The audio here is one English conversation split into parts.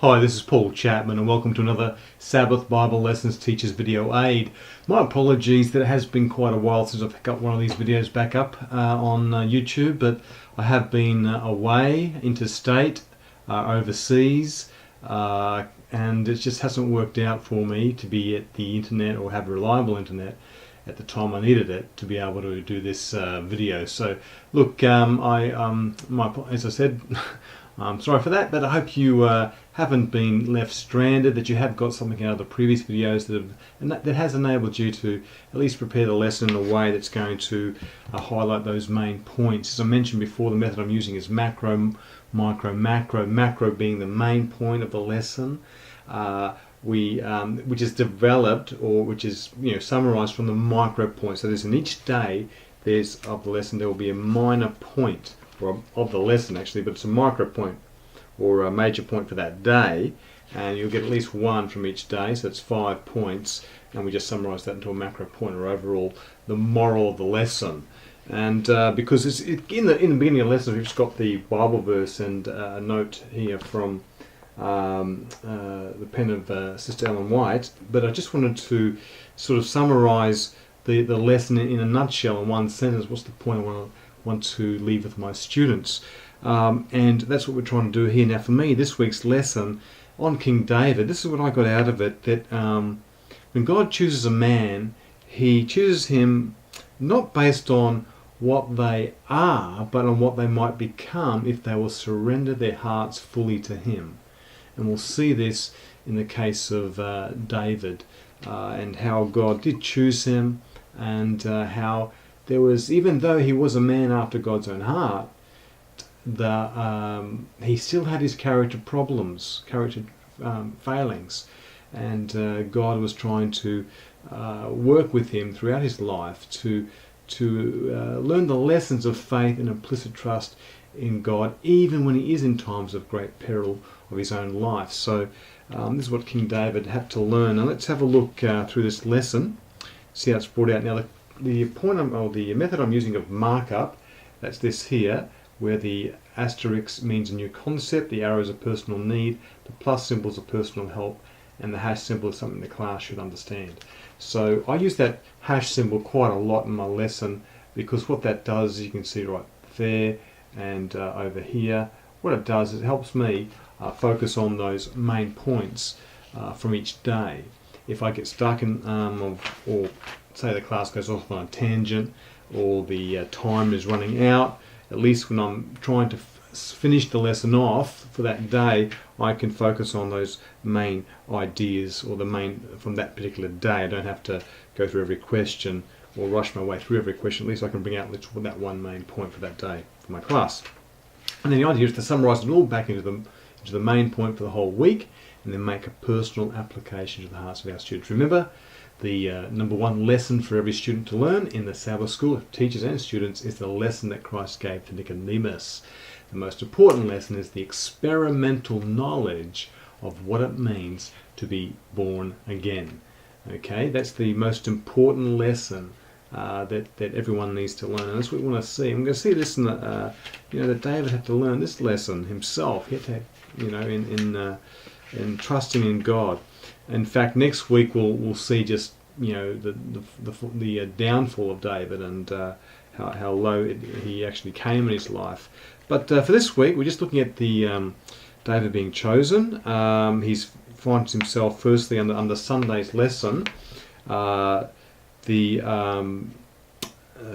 Hi, this is Paul Chapman and welcome to another Sabbath Bible Lessons Teachers video aid. My apologies that it has been quite a while since I've got one of these videos back up on YouTube, but I have been away, interstate, overseas, and it just hasn't worked out for me to be at the internet or have reliable internet at the time I needed it to be able to do this video. So look, as I said, I'm sorry for that, but I hope you haven't been left stranded, that you have got something out of the previous videos that has enabled you to at least prepare the lesson in a way that's going to highlight those main points. As I mentioned before, the method I'm using is macro, micro, macro. Macro being the main point of the lesson, which is developed, or which is summarized from the micro point. So there's in each day of the lesson there will be a minor point, or of the lesson actually, but it's a micro point or a major point for that day, and you'll get at least one from each day, so it's 5 points, and we just summarize that into a macro point, or overall the moral of the lesson. And because it's in the beginning of the lesson, we've just got the Bible verse and a note here from the pen of Sister Ellen White, but I just wanted to sort of summarize the lesson in a nutshell, in one sentence. What's the point I want to leave with my students? And that's what we're trying to do here. Now for me, this week's lesson on King David, this is what I got out of it, that when God chooses a man, he chooses him not based on what they are, but on what they might become if they will surrender their hearts fully to him. And we'll see this in the case of David, and how God did choose him, and how there was, even though he was a man after God's own heart, he still had his character problems, failings, and God was trying to work with him throughout his life to learn the lessons of faith and implicit trust in God, even when he is in times of great peril of his own life. So this is what King David had to learn. Now let's have a look through this lesson, see how it's brought out. Now the method I'm using of markup, that's this here, where the asterisk means a new concept, the arrow is a personal need, the plus symbol is a personal help, and the hash symbol is something the class should understand. So I use that hash symbol quite a lot in my lesson, because what that does, as you can see right there and over here, what it does is it helps me focus on those main points from each day. If I get stuck in, or say the class goes off on a tangent, or the time is running out, at least when I'm trying to finish the lesson off for that day, I can focus on those main ideas, or the main from that particular day. I don't have to go through every question or rush my way through every question. At least I can bring out that one main point for that day for my class. And then the idea is to summarize it all back into the main point for the whole week, and then make a personal application to the hearts of our students. Remember, the number one lesson for every student to learn in the Sabbath school, teachers and students, is the lesson that Christ gave to Nicodemus. The most important lesson is the experimental knowledge of what it means to be born again. Okay, that's the most important lesson that everyone needs to learn, and that's what we want to see. I'm going to see this in that David had to learn this lesson himself. He had to, in trusting in God. In fact, next week we'll see just the downfall of David, and how low he actually came in his life. But for this week, we're just looking at the David being chosen. He finds himself firstly under Sunday's lesson. The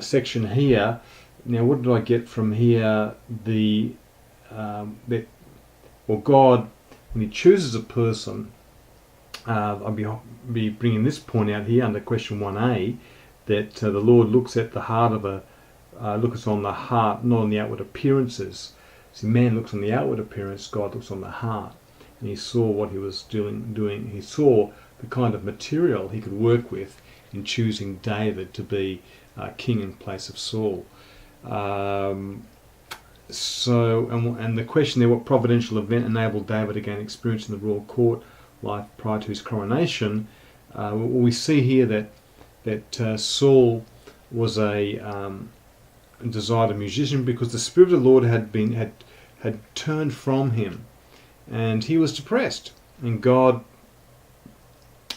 section here. Now, what did I get from here? God, when he chooses a person, I'll be bringing this point out here under question 1a, that the Lord looks at the heart looks on the heart, not on the outward appearances. See, man looks on the outward appearance, God looks on the heart. And he saw what he was doing. He saw the kind of material he could work with in choosing David to be king in place of Saul. And the question there, what providential event enabled David to gain experience in the royal court life prior to his coronation? We see here that Saul was a desired a musician because the Spirit of the Lord had turned from him, and he was depressed. And God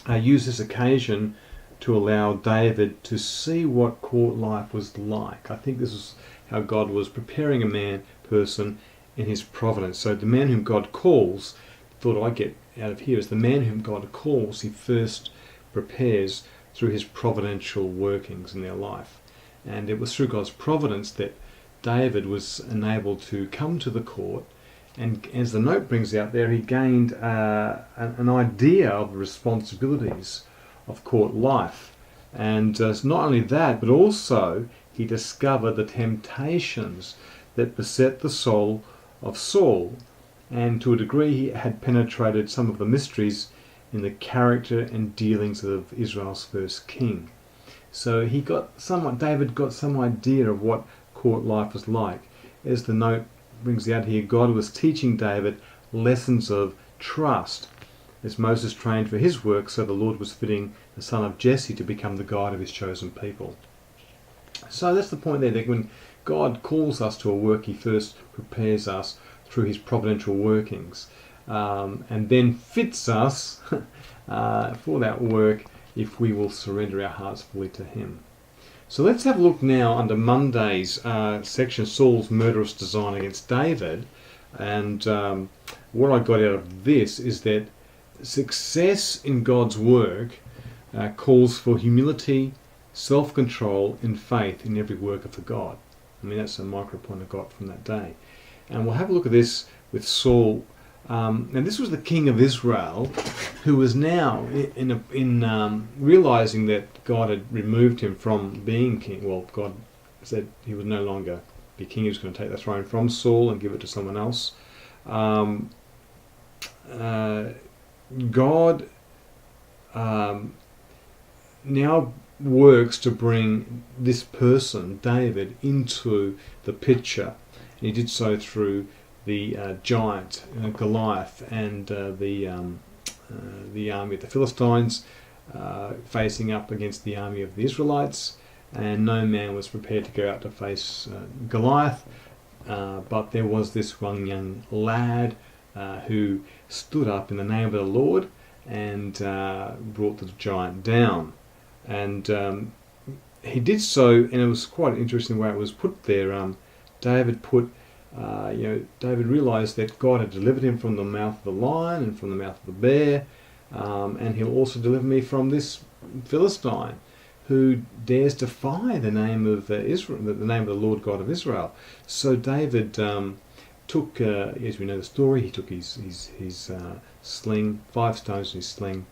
used this occasion to allow David to see what court life was like. I think this is how God was preparing a person in his providence. So the man whom God calls, the thought I get out of here is the man whom God calls, he first prepares through his providential workings in their life. And it was through God's providence that David was enabled to come to the court, and as the note brings out there, he gained an idea of the responsibilities of court life. And not only that, but also he discovered the temptations that beset the soul of Saul, and to a degree he had penetrated some of the mysteries in the character and dealings of Israel's first king. So David got some idea of what court life was like. As the note brings out here, God was teaching David lessons of trust. As Moses trained for his work, so the Lord was fitting the son of Jesse to become the guide of his chosen people. So that's the point there, that when God calls us to a work, he first prepares us through his providential workings, and then fits us for that work if we will surrender our hearts fully to him. So let's have a look now under Monday's section, Saul's murderous design against David. And what I got out of this is that success in God's work calls for humility, self-control, and faith in every worker for God. I mean, that's a micro point I got from that day. And we'll have a look at this with Saul. And this was the king of Israel, who was now in realizing that God had removed him from being king. Well, God said he would no longer be king. He was going to take the throne from Saul and give it to someone else. God now works to bring this person, David, into the picture. And he did so through the giant Goliath and the army of the Philistines facing up against the army of the Israelites, and no man was prepared to go out to face Goliath, but there was this one young lad who stood up in the name of the Lord and brought the giant down. And he did so, and it was quite an interesting way it was put there. David realized that God had delivered him from the mouth of the lion and from the mouth of the bear, and he'll also deliver me from this Philistine who dares defy the name of Israel, the name of the Lord God of Israel. So David took, as we know the story, he took his sling, 5 stones in his sling,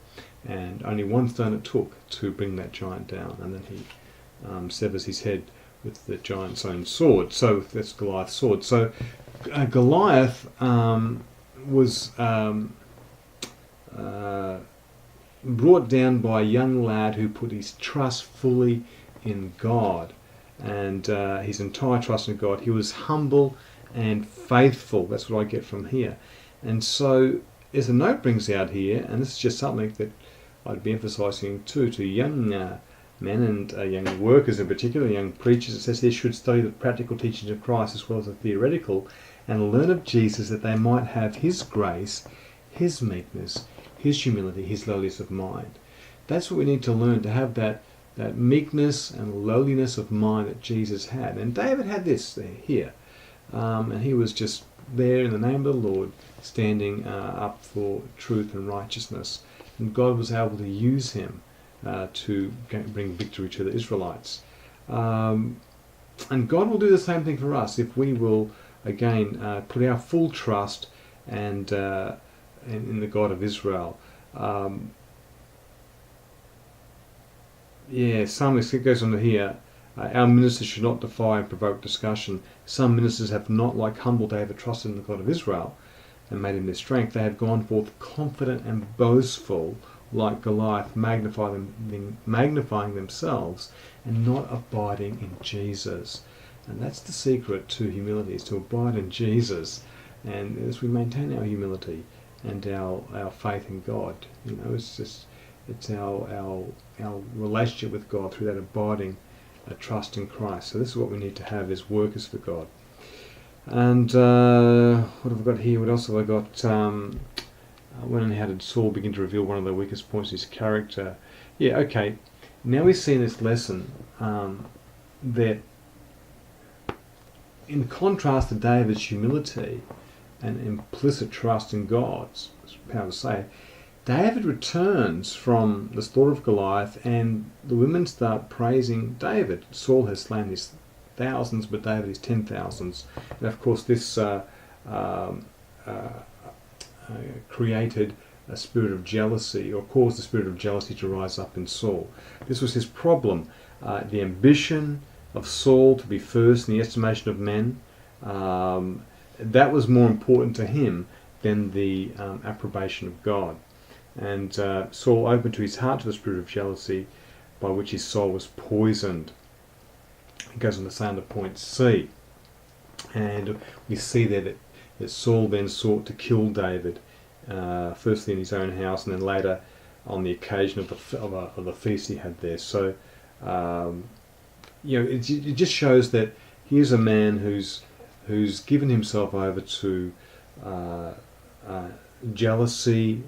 and only 1 stone it took to bring that giant down, and then he severs his head with the giant's own sword. So that's Goliath's sword. So Goliath was brought down by a young lad who put his trust fully in God, and his entire trust in God. He was humble and faithful. That's what I get from here. And so, as the note brings out here, and this is just something that I'd be emphasising too to young men and young workers in particular, young preachers, it says here, should study the practical teachings of Christ as well as the theoretical, and learn of Jesus, that they might have his grace, his meekness, his humility, his lowliness of mind. That's what we need to learn, to have that meekness and lowliness of mind that Jesus had. And David had this here. And he was just there in the name of the Lord, standing up for truth and righteousness. And God was able to use him to bring victory to the Israelites. And God will do the same thing for us if we will, again, put our full trust and in the God of Israel. It goes on to here. Our ministers should not defy and provoke discussion. Some ministers have not, like humble David, trusted in the God of Israel and made him their strength. They have gone forth confident and boastful, like Goliath, magnifying themselves and not abiding in Jesus. And that's the secret to humility, is to abide in Jesus. And as we maintain our humility and our faith in God, it's our relationship with God through that abiding trust in Christ. So this is what we need to have as workers for God. And what have I got here? What else have I got? When and how did Saul begin to reveal one of the weakest points of his character? Yeah, okay. Now we see in this lesson that in contrast to David's humility and implicit trust in God's power to say, David returns from the slaughter of Goliath and the women start praising David. Saul has slain his thousands, but David his 10,000s. And of course this created a spirit of jealousy, or caused the spirit of jealousy to rise up in Saul. This was his problem. The ambition of Saul to be first in the estimation of men, that was more important to him than the approbation of God. And Saul opened to his heart to the spirit of jealousy, by which his soul was poisoned. It goes on to say under point C. And we see there that Saul then sought to kill David, firstly in his own house, and then later on the occasion of the feast he had there. So, it just shows that here's a man who's given himself over to jealousy,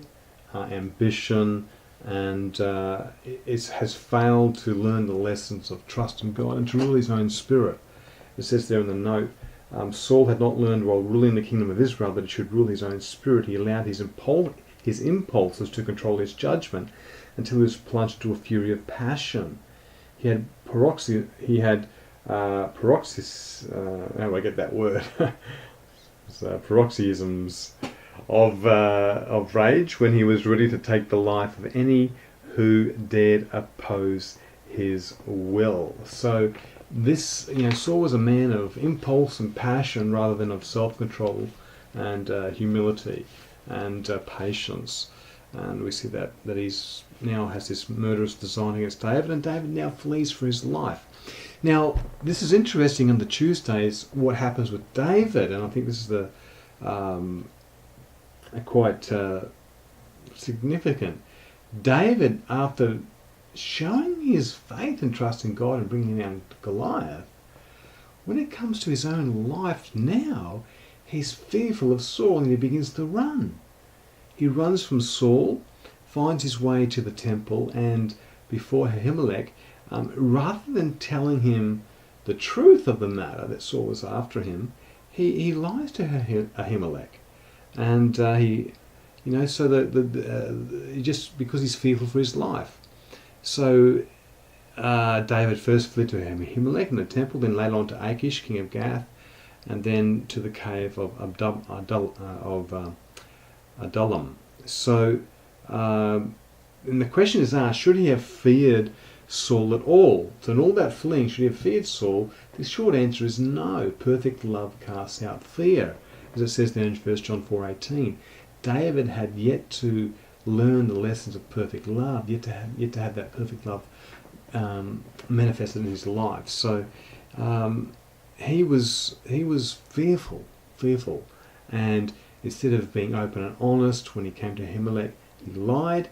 ambition, and has failed to learn the lessons of trust in God and to rule his own spirit. It says there in the note, Saul had not learned while ruling the kingdom of Israel that he should rule his own spirit. He allowed his impulses to control his judgment until he was plunged into a fury of passion. He had paroxysms. How do I get that word? Paroxysms of rage when he was ready to take the life of any who dared oppose his will. So this, Saul was a man of impulse and passion rather than of self-control and humility and patience. And we see that he's now has this murderous design against David, and David now flees for his life. Now, this is interesting on the Tuesdays, what happens with David, and I think this is the quite significant. David, after showing his faith and trust in God and bringing down Goliath, when it comes to his own life now, he's fearful of Saul and he begins to run. He runs from Saul, finds his way to the temple, and before Ahimelech, rather than telling him the truth of the matter that Saul was after him, he lies to Ahimelech, and just because he's fearful for his life. So David first fled to Ahimelech in the temple, then later on to Achish, king of Gath, and then to the cave of Adullam. So, and the question is asked, should he have feared Saul at all? So in all that fleeing, should he have feared Saul? The short answer is no. Perfect love casts out fear, as it says there in 1 John 4:18. David had yet to learn the lessons of perfect love, yet to have that perfect love manifested in his life. So he was fearful, and instead of being open and honest when he came to Ahimelech, he lied,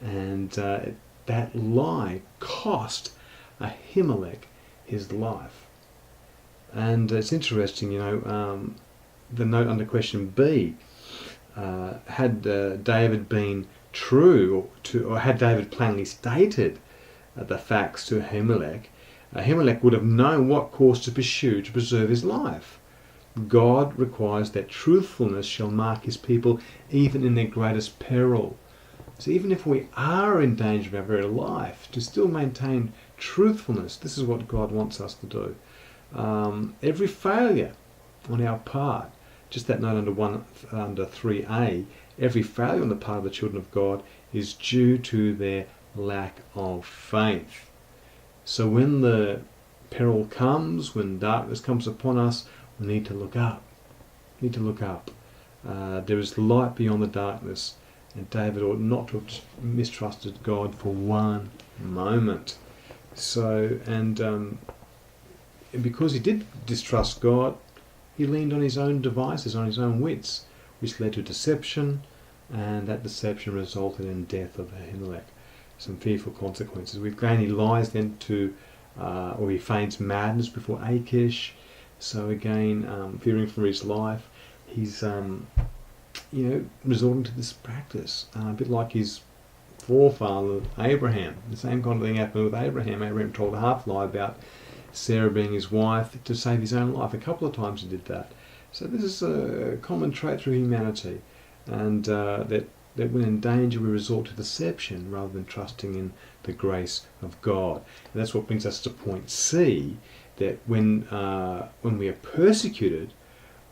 and that lie cost Ahimelech his life. And it's interesting, the note under question B, had David been true, or had David plainly stated the facts to Ahimelech, Ahimelech would have known what course to pursue to preserve his life. God requires that truthfulness shall mark his people even in their greatest peril. So even if we are in danger of our very life, to still maintain truthfulness, this is what God wants us to do. Every failure on our part, just that note under 3a, every failure on the part of the children of God is due to their lack of faith. So when the peril comes, when darkness comes upon us, we need to look up. There is light beyond the darkness, and David ought not to have mistrusted God for one moment. So, and because he did distrust God, he leaned on his own devices, on his own wits, which led to deception, and that deception resulted in death of Ahimelech. Some fearful consequences. He lies then to, or he feigns madness before Achish. So again, fearing for his life, he's resorting to this practice, a bit like his forefather Abraham. The same kind of thing happened with Abraham. Abraham told a half lie about Sarah being his wife to save his own life. A couple of times he did that. So this is a common trait through humanity, and that when in danger we resort to deception rather than trusting in the grace of God. And that's what brings us to point C, that when we are persecuted,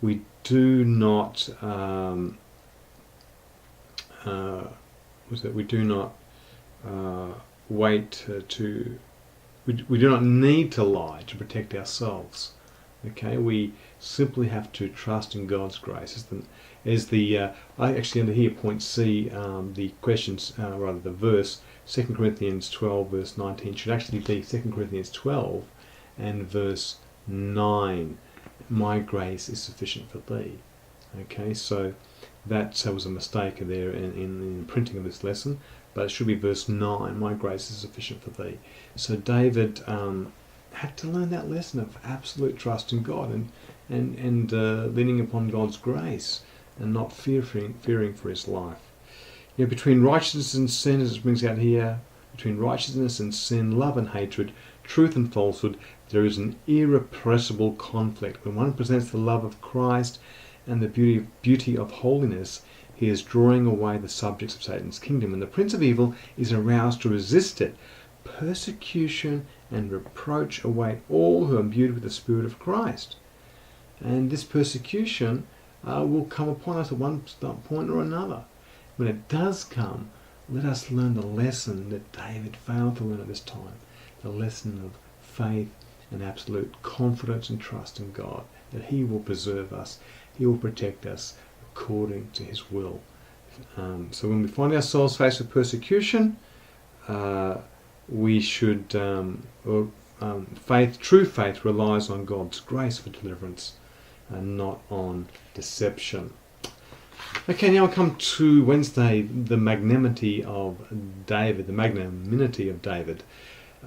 we do not we do not we do not need to lie to protect ourselves. Okay, we simply have to trust in God's grace. I actually under here point C, the questions, rather the verse, 2 Corinthians 12 verse 19 should actually be 2 Corinthians 12 and verse 9. My grace is sufficient for thee. Okay, so that was a mistake there in the printing of this lesson, but it should be verse 9. My grace is sufficient for thee. So David had to learn that lesson of absolute trust in God and leaning upon God's grace and not fearing for his life. Between righteousness and sin, as it brings out here, between righteousness and sin, love and hatred, truth and falsehood, there is an irrepressible conflict. When one presents the love of Christ and the beauty of holiness, he is drawing away the subjects of Satan's kingdom, and the prince of evil is aroused to resist it. Persecution and reproach await all who are imbued with the Spirit of Christ. And this persecution will come upon us at one point or another. When it does come, let us learn the lesson that David failed to learn at this time, the lesson of faith and absolute confidence and trust in God, that he will preserve us, he will protect us according to his will. So when we find ourselves faced with persecution, we should, true faith relies on God's grace for deliverance and not on deception. Okay, now I come to Wednesday, the magnanimity of David.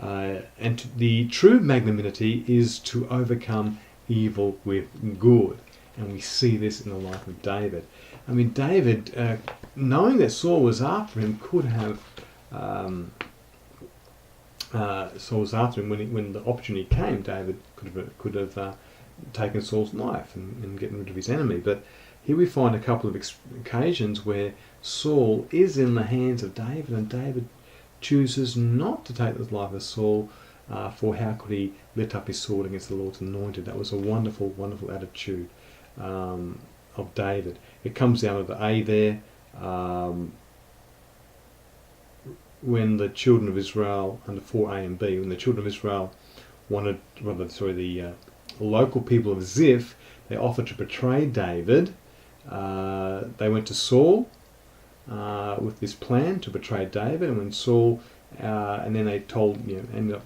And the true magnanimity is to overcome evil with good. And we see this in the life of David. I mean, David, knowing that Saul was after him, could have Saul was after him when the opportunity came. David could have taken Saul's life and getting rid of his enemy. But here we find a couple of occasions where Saul is in the hands of David, and David chooses not to take the life of Saul, for how could he lift up his sword against the Lord's anointed? That was a wonderful, wonderful attitude of David. It comes down to the A there, when the children of Israel, under 4A and B, when the children of Israel the local people of Ziph, they offered to betray David. They went to Saul with this plan to betray David, and when Saul, and then they ended up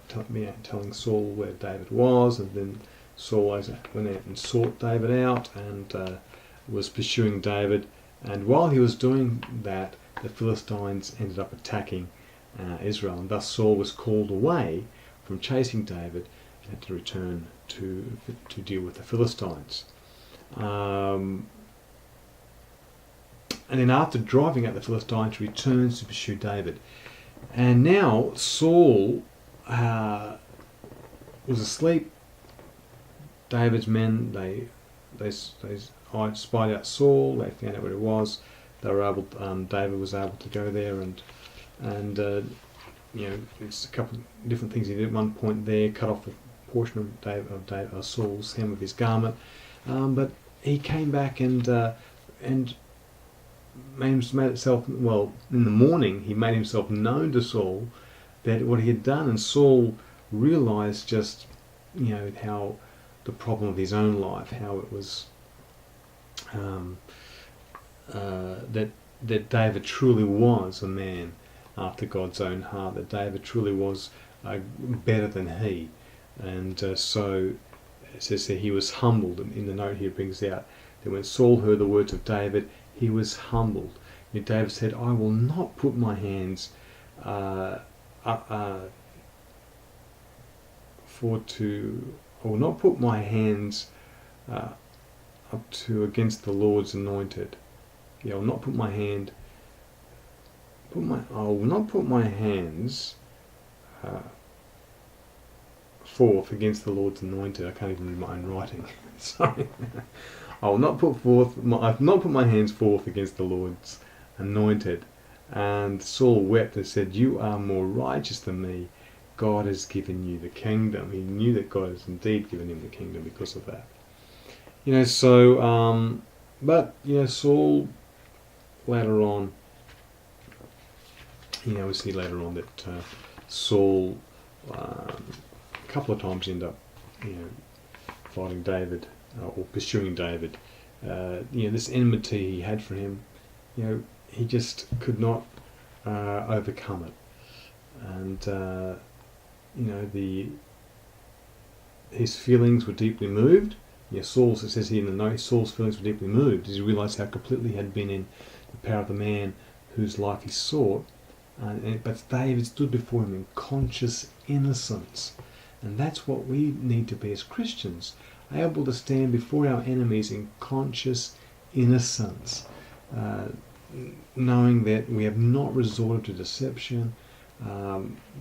telling Saul where David was, and then Saul went out and sought David out and was pursuing David. And while he was doing that, the Philistines ended up attacking Israel, and thus Saul was called away from chasing David and had to return to deal with the Philistines. And then after driving out the Philistines, returns to pursue David. And now Saul was asleep. David's men, they spied out Saul. They found out where he was. David was able to go there and it's a couple of different things he did. At one point there, cut off a portion of Saul's hem of his garment, but he came back and made himself, in the morning he made himself known to Saul that what he had done, and Saul realized just how the problem of his own life, how it was that David truly was a man after God's own heart, that David truly was better than he. And so it says that he was humbled. In the note here it brings out that when Saul heard the words of David, he was humbled. David said, I will not put my hands I will not put my hands up to against the Lord's anointed. I will not put my hand. I will not put my hands forth against the Lord's anointed. I can't even read my own writing. Sorry. I've not put my hands forth against the Lord's anointed. And Saul wept and said, "You are more righteous than me. God has given you the kingdom." He knew that God has indeed given him the kingdom because of that. But Saul later on, we see later on that Saul a couple of times ended up, fighting David or pursuing David. This enmity he had for him, he just could not overcome it, and his feelings were deeply moved. Saul's, it says here in the note, Saul's feelings were deeply moved as he realised how completely he had been in the power of the man whose life he sought. But David stood before him in conscious innocence. And that's what we need to be as Christians, able to stand before our enemies in conscious innocence, knowing that we have not resorted to deception,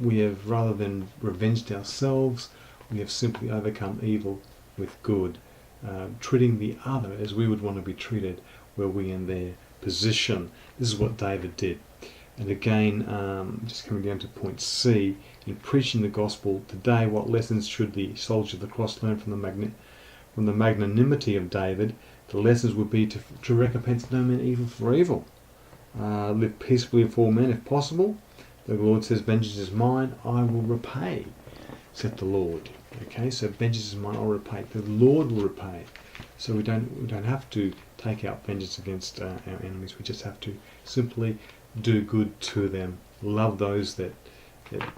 we have, rather than revenged ourselves, we have simply overcome evil with good, treating the other as we would want to be treated were we in their position. This is what David did. And again, just coming down to point C, in preaching the gospel today, what lessons should the soldier of the cross learn from the magnanimity of David? The lessons would be to recompense no man evil for evil. Live peaceably with all men if possible. The Lord says, "Vengeance is mine, I will repay," said the Lord. Okay, so vengeance is mine, I'll repay. The Lord will repay. So we don't have to take out vengeance against our enemies. We just have to simply do good to them, love those that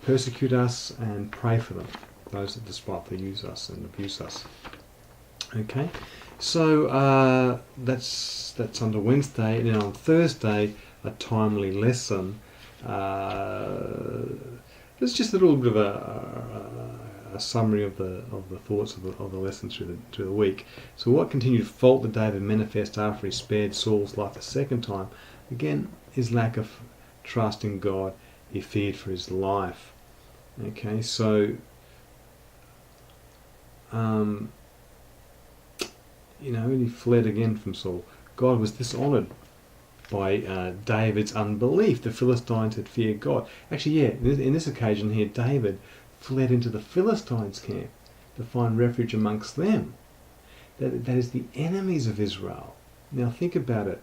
persecute us, and pray for them, those that despitefully use us and abuse us. Okay, so that's under Wednesday, and then on Thursday, a timely lesson. There's just a little bit of a summary of the thoughts of the lesson through the week. So, what continued fault did David manifest after he spared Saul's life a second time? Again, his lack of trust in God. He feared for his life. Okay, so he fled again from Saul. God was dishonoured by David's unbelief. The Philistines had feared God. Actually, in this occasion here, David fled into the Philistines' camp to find refuge amongst them. That is the enemies of Israel. Now think about it.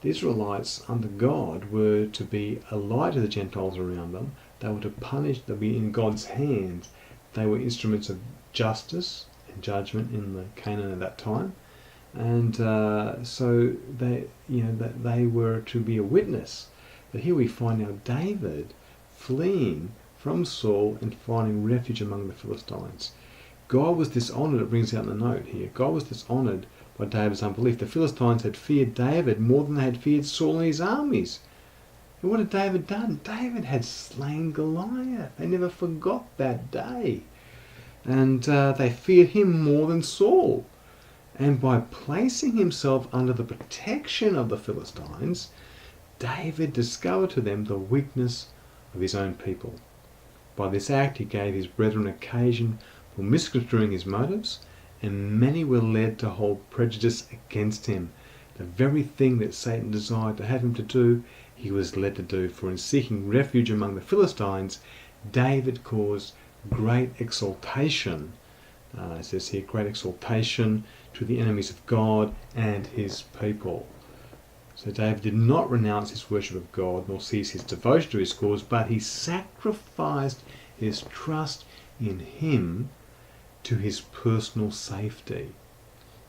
The Israelites under God were to be a light to the Gentiles around them. They were to punish, they'd be in God's hands. They were instruments of justice and judgment in the Canaan at that time. And so they were to be a witness. But here we find now David fleeing from Saul and finding refuge among the Philistines. God was dishonoured, it brings out in the note here. God was dishonoured by David's unbelief. The Philistines had feared David more than they had feared Saul and his armies. And what had David done? David had slain Goliath. They never forgot that day. And they feared him more than Saul. And by placing himself under the protection of the Philistines, David discovered to them the weakness of his own people. By this act he gave his brethren occasion for misconstruing his motives, and many were led to hold prejudice against him. The very thing that Satan desired to have him to do, he was led to do. For in seeking refuge among the Philistines, David caused great exaltation. It says here, great exaltation to the enemies of God and his people. So David did not renounce his worship of God, nor cease his devotion to his cause, but he sacrificed his trust in him to his personal safety.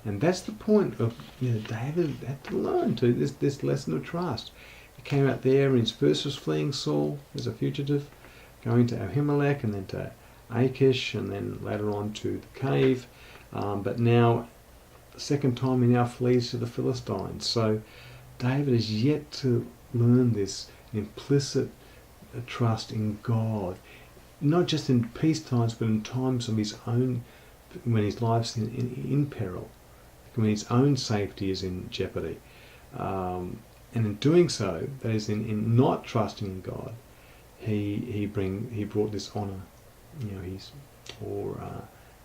And that's the point of David had to learn to this lesson of trust. He came out there and his first was fleeing Saul as a fugitive, going to Ahimelech and then to Achish and then later on to the cave. But now, the second time he now flees to the Philistines. So David is yet to learn this implicit trust in God, not just in peace times, but in times of his own, when his life's in peril. when his own safety is in jeopardy. And in doing so, that is, in not trusting in God, he brought dishonor.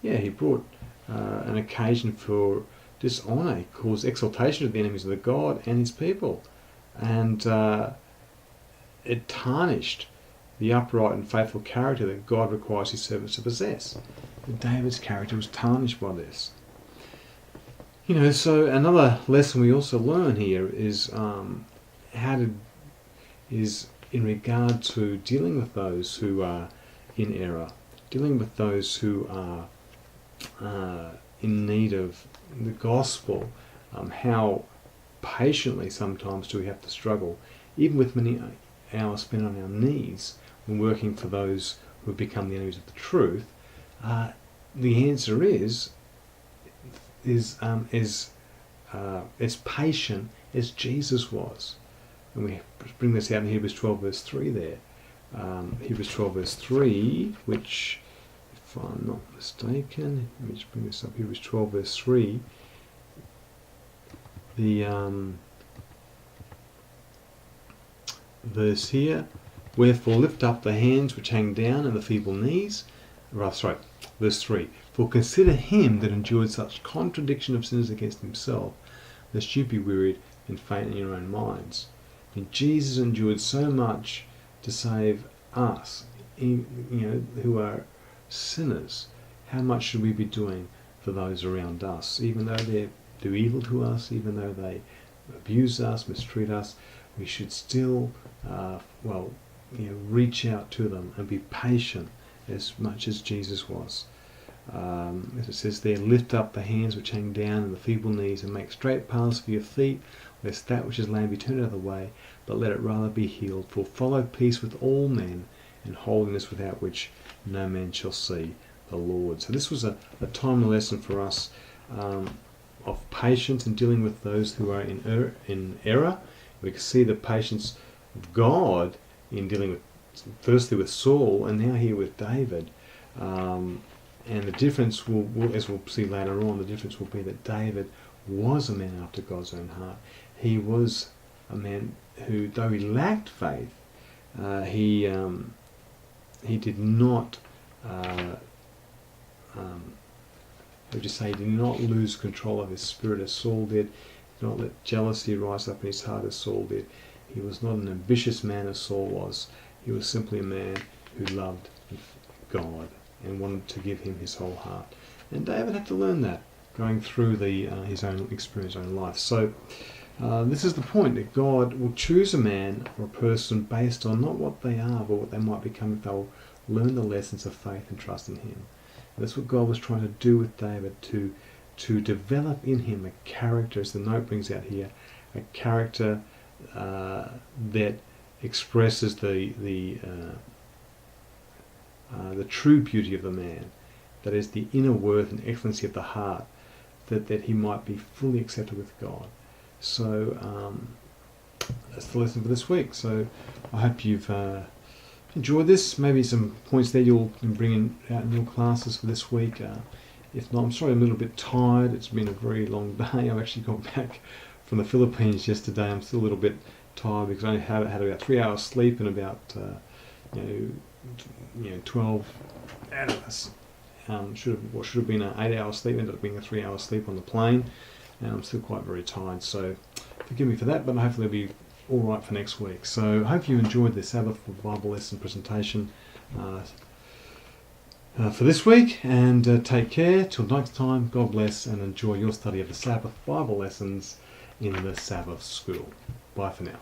He brought an occasion for dishonor. He caused exaltation of the enemies of the God and his people, and it tarnished the upright and faithful character that God requires his servants to possess. David's character was tarnished by this. So another lesson we also learn here is in regard to dealing with those who are in error, dealing with those who are in need of the gospel. How patiently sometimes do we have to struggle, even with many hours spent on our knees when working for those who have become the enemies of the truth. The answer is as patient as Jesus was. And we bring this out in Hebrews 12 verse 3 there. Hebrews 12 verse 3, which, if I'm not mistaken, let me just bring this up, Hebrews 12 verse 3, the verse here, wherefore lift up the hands which hang down and the feeble knees, verse 3, for consider him that endured such contradiction of sinners against himself, lest you be wearied and faint in your own minds. And Jesus endured so much to save us, who are sinners. How much should we be doing for those around us? Even though they do evil to us, even though they abuse us, mistreat us, we should still, reach out to them and be patient as much as Jesus was. As it says there, lift up the hands which hang down and the feeble knees, and make straight paths for your feet, lest that which is lame be turned out of the way, but let it rather be healed. For follow peace with all men, and holiness, without which no man shall see the Lord. So this was a timely lesson for us of patience in dealing with those who are in error. We can see the patience of God in dealing with, firstly with Saul, and now here with David. And the difference will, as we'll see later on, the difference will be that David was a man after God's own heart. He was a man who, though he lacked faith, he did not, he did not lose control of his spirit as Saul did. He did not let jealousy rise up in his heart as Saul did. He was not an ambitious man as Saul was. He was simply a man who loved God and wanted to give him his whole heart. And David had to learn that, going through his own experience, his own life. So this is the point, that God will choose a man or a person based on not what they are, but what they might become if they'll learn the lessons of faith and trust in him. And that's what God was trying to do with David, to develop in him a character, as the note brings out here, a character that expresses the true beauty of the man, that is the inner worth and excellency of the heart, that he might be fully accepted with God. So that's the lesson for this week. So I hope you've enjoyed this. Maybe some points there you'll bring out in your classes for this week. If not, I'm sorry I'm a little bit tired. It's been a very long day. I've actually got back from the Philippines yesterday. I'm still a little bit tired because I only had about 3 hours sleep and about 12 hours. Should have been an 8 hour sleep, ended up being a 3 hour sleep on the plane, and I'm still quite very tired, so forgive me for that, but hopefully it'll be alright for next week. So I hope you enjoyed the Sabbath Bible lesson presentation for this week, and take care. Till next time, God bless, and enjoy your study of the Sabbath Bible lessons in the Sabbath School. Bye for now.